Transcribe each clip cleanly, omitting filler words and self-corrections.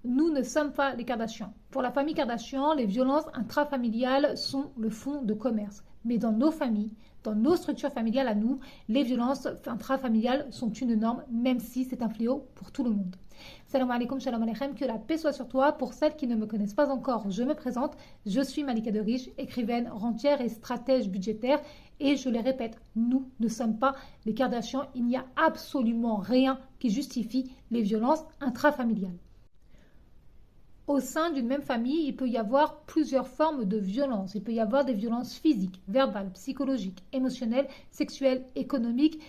nous ne sommes pas les Kardashians. Pour la famille Kardashian, les violences intrafamiliales sont le fonds de commerce. Mais dans nos familles, dans nos structures familiales à nous, les violences intrafamiliales sont une norme, même si c'est un fléau pour tout le monde. Salam alaikum, shalom aleichem, que la paix soit sur toi. Pour celles qui ne me connaissent pas encore, je me présente. Je suis Malika de Riche, écrivaine, rentière et stratège budgétaire. Et je les répète, nous ne sommes pas les Kardashians. Il n'y a absolument rien qui justifie les violences intrafamiliales. Au sein d'une même famille, il peut y avoir plusieurs formes de violence. Il peut y avoir des violences physiques, verbales, psychologiques, émotionnelles, sexuelles, économiques,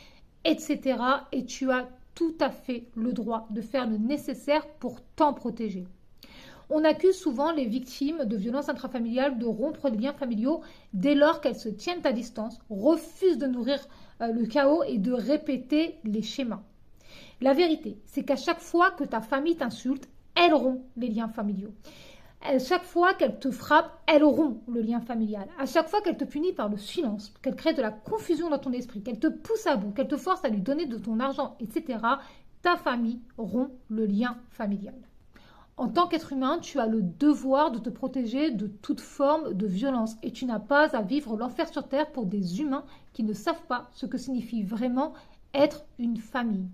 etc. Et tu as tout à fait le droit de faire le nécessaire pour t'en protéger. On accuse souvent les victimes de violences intrafamiliales de rompre les liens familiaux dès lors qu'elles se tiennent à distance, refusent de nourrir le chaos et de répéter les schémas. La vérité, c'est qu'à chaque fois que ta famille t'insulte, elle rompt les liens familiaux. À chaque fois qu'elle te frappe, elle rompt le lien familial. À chaque fois qu'elle te punit par le silence, qu'elle crée de la confusion dans ton esprit, qu'elle te pousse à bout, qu'elle te force à lui donner de ton argent, etc., ta famille rompt le lien familial. En tant qu'être humain, tu as le devoir de te protéger de toute forme de violence et tu n'as pas à vivre l'enfer sur terre pour des humains qui ne savent pas ce que signifie vraiment être une famille.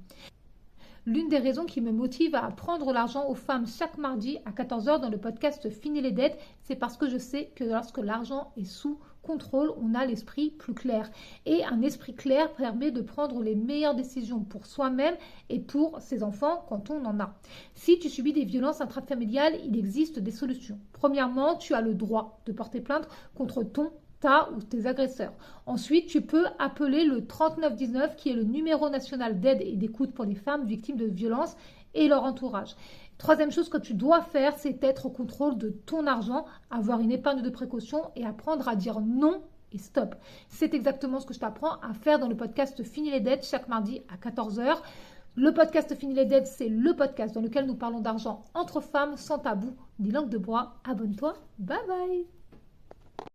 L'une des raisons qui me motive à apprendre l'argent aux femmes chaque mardi à 14h dans le podcast Fini les dettes, c'est parce que je sais que lorsque l'argent est sous contrôle, on a l'esprit plus clair. Et un esprit clair permet de prendre les meilleures décisions pour soi-même et pour ses enfants quand on en a. Si tu subis des violences intrafamiliales, il existe des solutions. Premièrement, tu as le droit de porter plainte contre ta ou tes agresseurs. Ensuite, tu peux appeler le 3919 qui est le numéro national d'aide et d'écoute pour les femmes victimes de violences et leur entourage. Troisième chose que tu dois faire, c'est être au contrôle de ton argent, avoir une épargne de précaution et apprendre à dire non et stop. C'est exactement ce que je t'apprends à faire dans le podcast Fini les dettes chaque mardi à 14h. Le podcast Fini les dettes, c'est le podcast dans lequel nous parlons d'argent entre femmes sans tabou ni langue de bois. Abonne-toi. Bye bye.